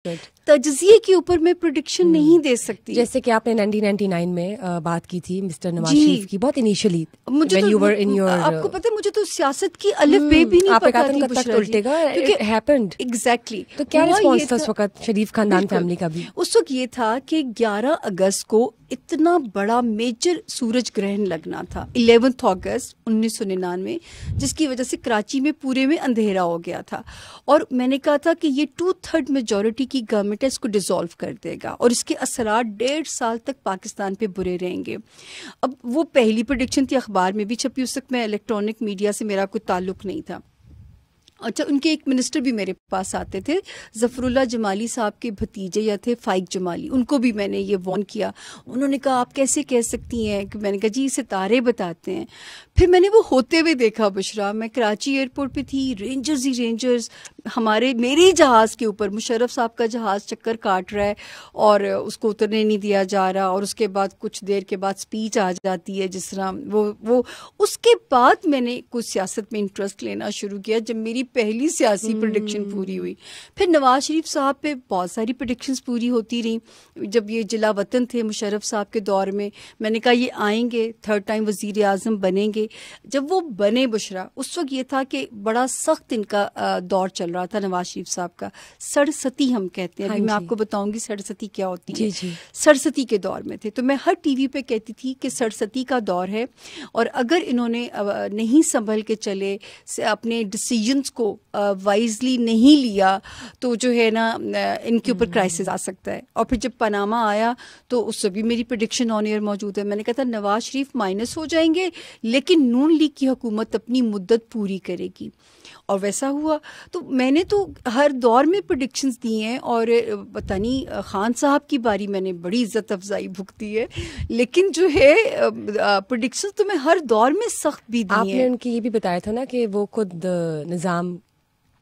تجزیے کے اوپر میں پریڈکشن نہیں دے سکتی. جیسے کہ آپ نے 1999 میں بات کی تھی مسٹر نواز شریف کی, بہت انیشلی آپ کو پتہ مجھے تو سیاست کی الف بے بھی نہیں پتا تھی بشرا جی. ایگزیکٹلی. تو کیا رسپانس تھا اس وقت شریف خاندان فیملی کا بھی؟ اس وقت یہ تھا کہ 11 اگست کو اتنا بڑا میجر سورج گرہن لگنا تھا 11 اگست 1999, جس کی وجہ سے کراچی میں پورے میں اندھیرا ہو گیا تھا, اور میں نے کہا تھا کہ یہ 2/3 میجورٹی کی گورنمنٹ ہے, اس کو ڈیزالو کر دے گا اور اس کے اثرات 1.5 سال تک پاکستان پہ برے رہیں گے. اب وہ پہلی پریڈکشن تھی, اخبار میں بھی چھپی, اس وقت میں الیکٹرانک میڈیا سے میرا کوئی تعلق نہیں تھا. اچھا, ان کے ایک منسٹر بھی میرے پاس آتے تھے, ظفر اللہ جمالی صاحب کے بھتیجے یا تھے فائق جمالی, ان کو بھی میں نے یہ وارن کیا. انہوں نے کہا آپ کیسے کہہ سکتی ہیں, کہ میں نے کہا جی ستارے بتاتے ہیں. پھر میں نے وہ ہوتے ہوئے دیکھا بشرا, میں کراچی ایئرپورٹ پہ تھی, رینجرز ہی رینجرز میرے جہاز کے اوپر, مشرف صاحب کا جہاز چکر کاٹ رہا ہے اور اس کو اترنے نہیں دیا جا رہا, اور اس کے بعد کچھ دیر کے بعد اسپیچ آ جاتی ہے جس طرح وہ اس کے بعد میں نے کچھ سیاست میں انٹرسٹ لینا شروع کیا جب میری پہلی سیاسی پریڈکشن پوری ہوئی. پھر نواز شریف صاحب پہ بہت ساری پریڈکشنز پوری ہوتی رہیں. جب یہ جلا وطن تھے مشرف صاحب کے دور میں نے کہا یہ آئیں گے, 3rd ٹائم وزیر اعظم بنیں گے. جب وہ بنے بشرا, اس وقت یہ تھا کہ بڑا سخت ان کا دور چل رہا تھا نواز شریف صاحب کا, سڑستی ہم کہتے ہیں. ابھی میں آپ کو بتاؤں گی سڑستی کیا ہوتی ہے. سڑستی کے دور میں تھے, تو میں ہر ٹی وی پہ کہتی تھی کہ سڑستی کا دور ہے, اور اگر انہوں نے نہیں سنبھل کے چلے, اپنے ڈیسیجنز کو وائزلی نہیں لیا, تو جو ہے نا ان کے اوپر کرائسس آ سکتا ہے. اور پھر جب پاناما آیا تو اس سے بھی میری پریڈکشن آن ایئر موجود ہے. میں نے کہا تھا نواز شریف مائنس ہو جائیں گے, لیکن نون لیگ کی حکومت اپنی مدت پوری کرے گی, اور ویسا ہوا. تو میں نے تو ہر دور میں پریڈکشنز دی ہیں, اور پتہ نہیں خان صاحب کی باری میں نے بڑی عزت افزائی بھگتی ہے, لیکن جو ہے پریڈکشنز تو میں ہر دور میں سخت بھی دی ہیں. آپ نے ان کی یہ بھی بتایا تھا نا کہ وہ خود نظام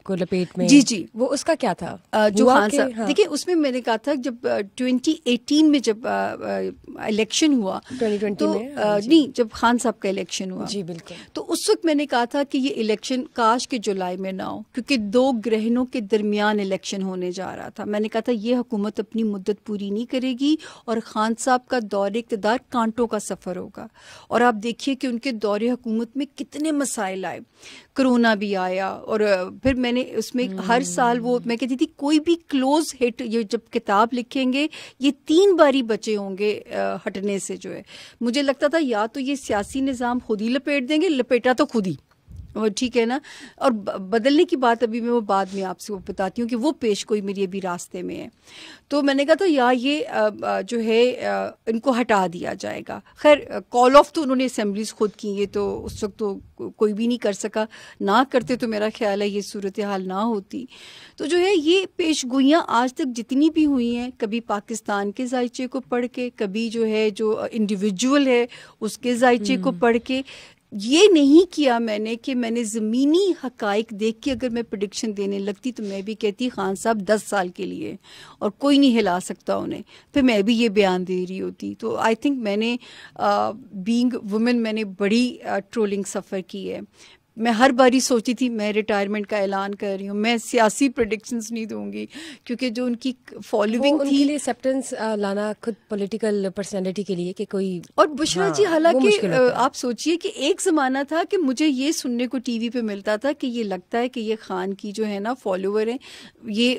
کو لپیٹ میں, جی وہ اس کا کیا تھا جو خان صاحب, دیکھیں اس میں نے کہا تھا جب 2018 میں جب الیکشن ہوا, 2020 میں نہیں جب خان صاحب کا الیکشن ہوا, جی بالکل, تو اس وقت میں نے کہا تھا کہ یہ الیکشن کاش کے جولائی میں نہ ہو, کیونکہ 2 گرہنوں کے درمیان الیکشن ہونے جا رہا تھا. میں نے کہا تھا یہ حکومت اپنی مدت پوری نہیں کرے گی, اور خان صاحب کا دور اقتدار کانٹوں کا سفر ہوگا. اور آپ دیکھیے کہ ان کے دور حکومت میں کتنے مسائل آئے, کرونا بھی آیا, اور پھر میں نے اس میں ہر سال وہ میں کہتی تھی کوئی بھی کلوز ہٹ, یہ جب کتاب لکھیں گے یہ 3 باری بچے ہوں گے ہٹنے سے. جو ہے مجھے لگتا تھا یا تو یہ سیاسی نظام خود ہی لپیٹ دیں گے, لپیٹا تو خود ہی, ٹھیک ہے نا, اور بدلنے کی بات ابھی میں وہ بعد میں آپ سے وہ بتاتی ہوں کہ وہ پیش کوئی میری ابھی راستے میں ہے. تو میں نے کہا تھا یا یہ جو ہے ان کو ہٹا دیا جائے گا. خیر کال آف تو انہوں نے اسمبلیز خود کی, یہ تو اس وقت تو کوئی بھی نہیں کر سکا, نہ کرتے تو میرا خیال ہے یہ صورتحال نہ ہوتی. تو جو ہے یہ پیش گوئیاں آج تک جتنی بھی ہوئی ہیں, کبھی پاکستان کے ذائچے کو پڑھ کے, کبھی جو ہے جو انڈیویجول ہے اس کے ذائچے کو پڑھ کے, یہ نہیں کیا میں نے کہ میں نے زمینی حقائق دیکھ کے اگر میں پریڈکشن دینے لگتی تو میں بھی کہتی خان صاحب 10 سال کے لیے اور کوئی نہیں ہلا سکتا انہیں, پھر میں بھی یہ بیان دے رہی ہوتی. تو آئی تھنک میں نے بینگ وومن میں نے بڑی ٹرولنگ سفر کی ہے. میں ہر باری سوچی تھی میں ریٹائرمنٹ کا اعلان کر رہی ہوں, میں سیاسی پریڈکشنز نہیں دوں گی, کیونکہ جو ان کی فالوئنگ تھی, ان کے لیے ایکسیپٹنس لانا خود پولیٹیکل پرسنالٹی کے لیے کہ کوئی, اور بشرا جی حالانکہ آپ سوچئے کہ ایک زمانہ تھا کہ مجھے یہ سننے کو ٹی وی پہ ملتا تھا کہ یہ لگتا ہے کہ یہ خان کی جو ہے نا فالوور ہیں, یہ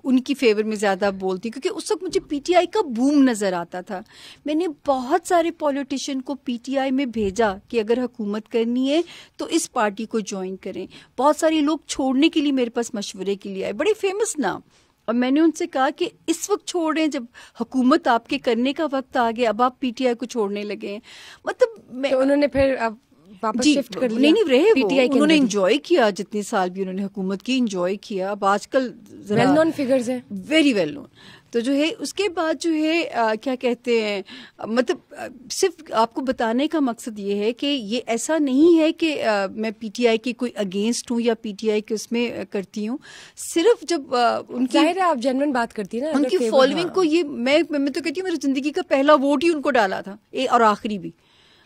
ان کی فیور میں زیادہ بولتی, کیونکہ اس وقت مجھے پی ٹی آئی کا بوم نظر آتا تھا. میں نے بہت سارے پولیٹیشین کو پی ٹی آئی میں بھیجا کہ اگر حکومت کرنی ہے تو اس پارٹی کو جوائن کریں. بہت سارے لوگ چھوڑنے کے لیے میرے پاس مشورے کے لیے آئے, بڑے فیمس نام, اور میں نے ان سے کہا کہ اس وقت چھوڑ رہے ہیں جب حکومت آپ کے کرنے کا وقت آ گیا, اب آپ پی ٹی آئی کو چھوڑنے لگے ہیں. مطلب انہوں نے پھر اب واپس شفٹ کر لیا, نہیں رہے پی ٹی آئی, انہوں نے انجوائے کیا جتنے سال بھی انہوں نے حکومت کی, انجوائے کیا. اب آج کل ویل نون فگرز ہیں, ویری ویل نون. تو جو ہے اس کے بعد جو ہے کیا کہتے ہیں, مطلب صرف آپ کو بتانے کا مقصد یہ ہے کہ یہ ایسا نہیں ہے کہ میں پی ٹی آئی کی کوئی اگینسٹ ہوں یا پی ٹی آئی کے اس میں کرتی ہوں. صرف جب ان کی, ظاہر ہے آپ جنرل بات کرتی ہیں نا, ان کی فالوئنگ کو, یہ میں تو کہتی ہوں میری زندگی کا پہلا ووٹ ہی ان کو ڈالا تھا, اور آخری بھی.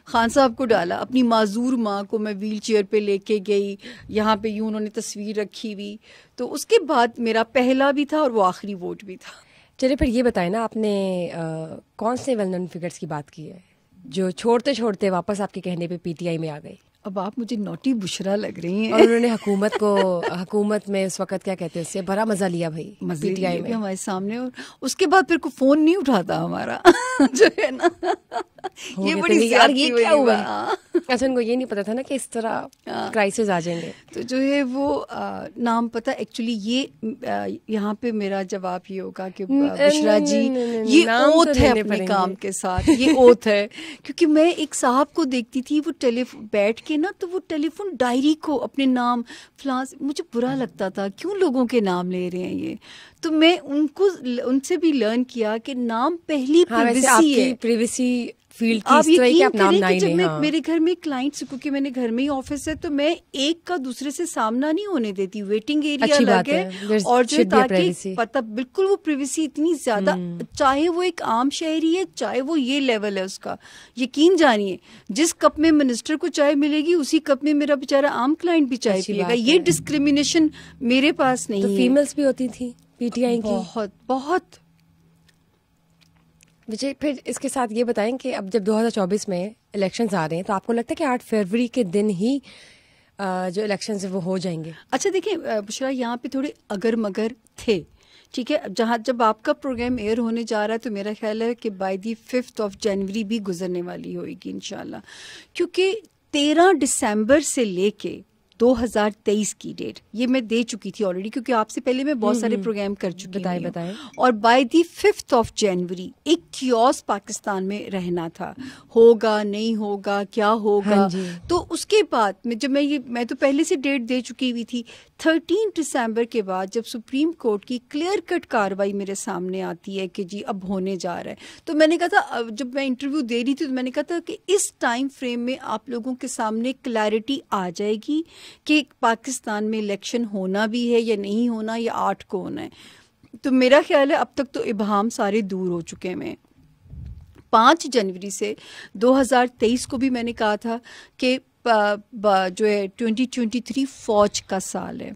خان صاحب کو ڈالا. اپنی معذور ماں کو میں ویل چیئر پہ لے کے گئی, یہاں پہ یوں انہوں نے تصویر رکھی ہوئی. تو اس کے بعد میرا پہلا بھی تھا اور وہ آخری ووٹ بھی تھا. چلیے پھر یہ بتائیں نا, آپ نے کون سے ویل نون فگرس کی بات کی ہے جو چھوڑتے چھوڑتے واپس آپ کے کہنے پہ پی ٹی آئی میں آ گئی؟ اب آپ مجھے نوٹی بشرا لگ رہی ہیں. اور انہوں نے حکومت میں اس وقت کیا کہتے ہیں, اس سے بڑا مزہ لیا بھائی پی ٹی آئی میں ہمارے سامنے. اور اس کے بعد پھر کوئی فون نہیں اٹھاتا ہمارا جو ہے نا, یہ بڑی زیادتی ہوئی. اچھا, ان کو یہ نہیں پتا تھا نا کہ اس طرح کرائسس آ جائیں گے. تو جو ہے وہ نام پتا ایکچولی یہ یہاں پہ میرا جواب یہ ہوگا کہ بشرا جی یہ اوتھ ہے اپنے کام کے ساتھ, یہ اوتھ ہے. کیونکہ میں ایک صاحب کو دیکھتی تھی وہ بیٹھ کے نا, تو وہ ٹیلی فون ڈائری کو اپنے نام فلاں, مجھے برا لگتا تھا کیوں لوگوں کے نام لے رہے ہیں یہ. تو میں ان سے بھی لرن کیا کہ نام پہلی پریویسی ہے, پریویسی فیلڈ کی. آپ یقین کریں کہ جب میں میرے گھر میں کلائنٹس, کیونکہ میں نے گھر میں ہی آفس ہے, تو میں ایک کا دوسرے سے سامنا نہیں ہونے دیتی. ویٹنگ ایریا الگ ہے اور جو تاکہ پتہ بالکل وہ پریویسی اتنی زیادہ, چاہے وہ ایک عام شہری ہے, چاہے وہ یہ لیول ہے اس کا. یقین جانیے جس کپ میں منسٹر کو چائے ملے گی اسی کپ میں میرا بیچارہ عام کلائنٹ بھی چائے پیے گا. یہ ڈسکریمنیشن میرے پاس نہیں ہے. فیمیلز بھی ہوتی تھی پی ٹی آئی کی بہت بہت. مجھے پھر اس کے ساتھ یہ بتائیں کہ اب جب 2024 میں الیکشنز آ رہے ہیں تو آپ کو لگتا ہے کہ 8 فروری کے دن ہی جو الیکشنز ہیں وہ ہو جائیں گے؟ اچھا دیکھیں بشرا, یہاں پہ تھوڑے اگر مگر تھے, ٹھیک ہے. جب آپ کا پروگرام ایئر ہونے جا رہا ہے تو میرا خیال ہے کہ بائی دی 5 جنوری بھی گزرنے والی ہوئے گی انشاءاللہ. کیونکہ 13 دسمبر سے لے کے 2023 کی ڈیٹ یہ میں دے چکی تھی آلریڈی, کیونکہ آپ سے پہلے میں بہت سارے پروگرام کر چکی ہوں. اور بائی دی 5 جنوری ایک کیوس پاکستان میں رہنا تھا, ہوگا نہیں ہوگا کیا ہوگا. تو اس کے بعد جب میں تو پہلے سے ڈیٹ دے چکی ہوئی تھی. 13 دسمبر کے بعد جب سپریم کورٹ کی کلیئر کٹ کاروائی میرے سامنے آتی ہے کہ جی اب ہونے جا رہا ہے, تو میں نے کہا تھا, جب میں انٹرویو دے رہی تھی تو میں نے کہا تھا کہ اس ٹائم فریم میں آپ لوگوں کے سامنے کلیئرٹی آ جائے گی کہ پاکستان میں الیکشن ہونا بھی ہے یا نہیں ہونا, یا 8 کو ہونا ہے. تو میرا خیال ہے اب تک تو ابہام سارے دور ہو چکے ہیں. 5 جنوری سے 2023 کو بھی میں نے کہا تھا کہ جو ہے 2023 فوج کا سال ہے.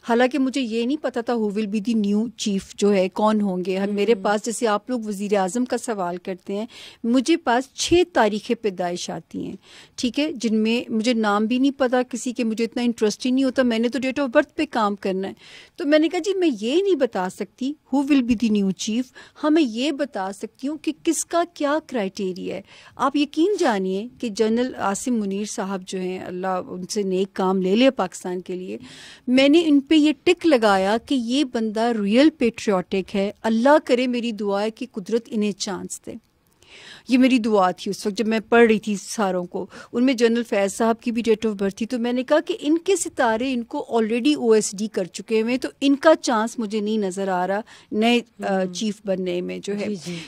حالانکہ مجھے یہ نہیں پتا تھا who will be the new chief جو ہے کون ہوں گے. میرے پاس جیسے آپ لوگ وزیر اعظم کا سوال کرتے ہیں, مجھے پاس 6 تاریخیں پیدائش آتی ہیں, ٹھیک ہے, جن میں مجھے نام بھی نہیں پتا کسی کے, مجھے اتنا انٹرسٹ ہی نہیں ہوتا. میں نے تو ڈیٹ آف برتھ پہ کام کرنا ہے. تو میں نے کہا جی میں یہ نہیں بتا سکتی who will be the new chief, ہاں میں یہ بتا سکتی ہوں کہ کس کا کیا کرائٹیریا ہے. آپ یقین جانیے کہ جنرل عاصم منیر صاحب جو ہیں, اللہ ان سے نیک کام لے لے پاکستان کے لیے, میں نے ان پہ یہ ٹک لگایا کہ یہ بندہ ریئل پیٹریوٹک ہے. اللہ کرے میری دعا ہے کہ قدرت انہیں چانس دے. یہ میری دعا تھی اس وقت جب میں پڑھ رہی تھی ساروں کو. ان میں جنرل فیض صاحب کی بھی ڈیٹ آف برتھ تھی. تو میں نے کہا کہ ان کے ستارے ان کو آلریڈی OSD کر چکے ہوئے, تو ان کا چانس مجھے نہیں نظر آ رہا نئے چیف بننے میں جو ہے.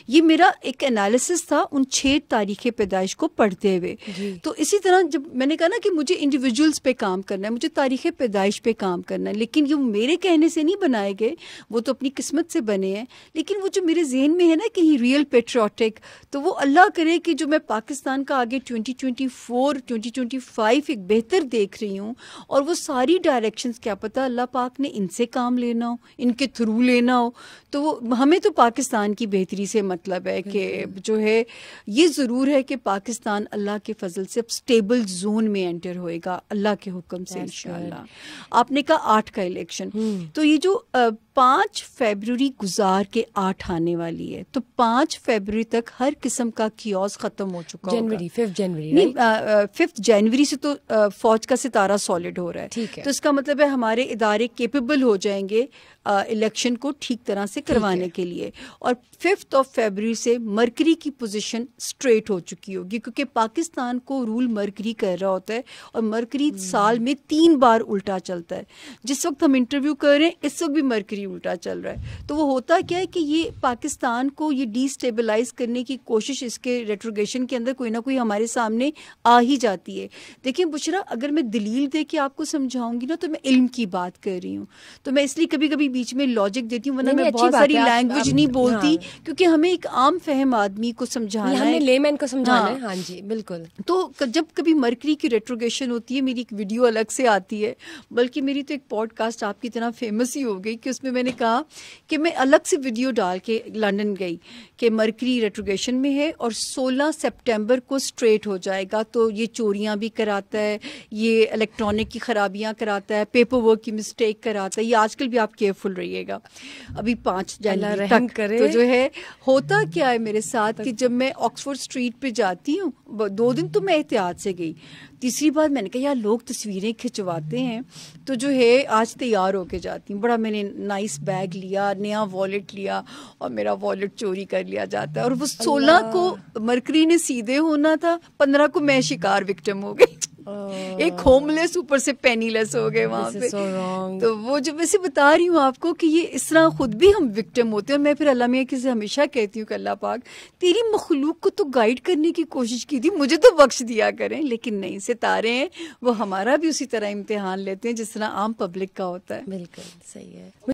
یہ میرا ایک انالیسس تھا ان 6 تاریخ پیدائش کو پڑھتے ہوئے. تو اسی طرح جب میں نے کہا نا کہ مجھے انڈیویجولس پہ کام کرنا ہے, مجھے تاریخ پیدائش پہ کام کرنا ہے, لیکن یہ میرے کہنے سے نہیں بنائے گئے, وہ تو اپنی قسمت سے بنے ہیں. لیکن وہ جو میرے ذہن میں ہے نا کہ ہی ریئل پیٹریوٹک, تو وہ اللہ کرے کہ جو میں پاکستان کا آگے 2024 2025 ایک بہتر دیکھ رہی ہوں, اور وہ ساری ڈائریکشنز کیا پتہ اللہ پاک نے ان سے کام لینا ہو, ان کے تھرو لینا ہو. تو وہ ہمیں تو پاکستان کی بہتری سے مطلب ہے کہ جو ہے یہ ضرور ہے کہ پاکستان اللہ کے فضل سے اب سٹیبل زون میں انٹر ہوئے گا اللہ کے حکم سے انشاءاللہ. آپ نے کہا 8 کا الیکشن, تو یہ جو 5 فیبروری گزار کے 8 آنے والی ہے, تو 5 فیبروری تک ہر قسم کا کیوس ختم ہو چکا ہوگا. 5 جنوری 5 جنوری سے تو فوج کا ستارہ سالڈ ہو رہا ہے, تو اس کا مطلب ہے ہمارے ادارے کیپیبل ہو جائیں گے الیکشن کو ٹھیک طرح سے کروانے کے لیے. اور 5 فیبروری سے مرکری کی پوزیشن اسٹریٹ ہو چکی ہوگی, کیونکہ پاکستان کو رول مرکری کر رہا ہوتا ہے, اور مرکری سال میں 3 بار الٹا چلتا ہے. جس وقت ہم انٹرویو کر رہے ہیں اس وقت بھی مرکری الٹا چل رہا ہے. تو وہ ہوتا کیا ہے کہ یہ پاکستان کو یہ ڈی اسٹیبلائز کرنے کی کوشش اس کے ریٹروگیشن کے اندر کوئی نہ کوئی ہمارے سامنے آ ہی جاتی ہے. دیکھیں بشرا, اگر میں دلیل دے کے آپ کو سمجھاؤں گی نا تو میں علم کی بات کر رہی ہوں, تو میں اس لیے کبھی کبھی بیچ میں لاجک دیتی ہوں, ورنہ نہیں, میں اچھی بہت بات ساری ہے, لینگویج نہیں بولتی, ہاں. کیونکہ ہمیں ایک عام فہم آدمی کو سمجھانا ہم نے ہے, لے مین کو سمجھانا ہے. ہاں جی بالکل. تو جب کبھی مرکری کی ریٹروگیشن ہوتی ہے, میری ایک ویڈیو الگ سے آتی ہے, بلکہ میری تو ایک پوڈ کاسٹ آپ کی طرح فیمس ہی ہو گئی کہ اس میں نے کہا کہ میں الگ سے ویڈیو ڈال کے لنڈن گئی کہ مرکری ریٹروگیشن میں ہے اور 16 سپٹمبر کو اسٹریٹ ہو جائے گا, تو یہ چوریاں بھی کراتا ہے, یہ الیکٹرانک کی خرابیاں کراتا ہے, پیپر ورک کی مسٹیک کراتا ہے. یہ آج کل بھی آپ کیئرفل رہیے گا. ابھی 5 جنوری تک تو جو ہے ہوتا کیا ہے میرے ساتھ کہ جب میں آکسفورڈ اسٹریٹ پہ جاتی ہوں, 2 دن تو میں احتیاط سے گئی, تیسری بار میں نے کہا یار لوگ تصویریں کھنچواتے ہیں, تو جو ہے آج تیار ہو کے جاتی ہوں. بڑا میں نے نائس بیگ لیا, نیا والیٹ لیا, اور میرا والیٹ چوری کر لیا جاتا ہے. اور وہ 16 کو مرکری نے سیدھے ہونا تھا, 15 کو میں شکار وکٹم ہو گئی. ایک ہوم لیس اوپر سے پینی لیس ہو گئے وہاں پہ. تو وہ جو ویسے بتا رہی ہوں آپ کو کہ یہ اس طرح خود بھی ہم وکٹم ہوتے ہیں. اور میں پھر اللہ میاں سے ہمیشہ کہتی ہوں کہ اللہ پاک تیری مخلوق کو تو گائیڈ کرنے کی کوشش کی تھی, مجھے تو بخش دیا کریں. لیکن نہیں, ستارے ہیں وہ ہمارا بھی اسی طرح امتحان لیتے ہیں جس طرح عام پبلک کا ہوتا ہے. بالکل صحیح ہے.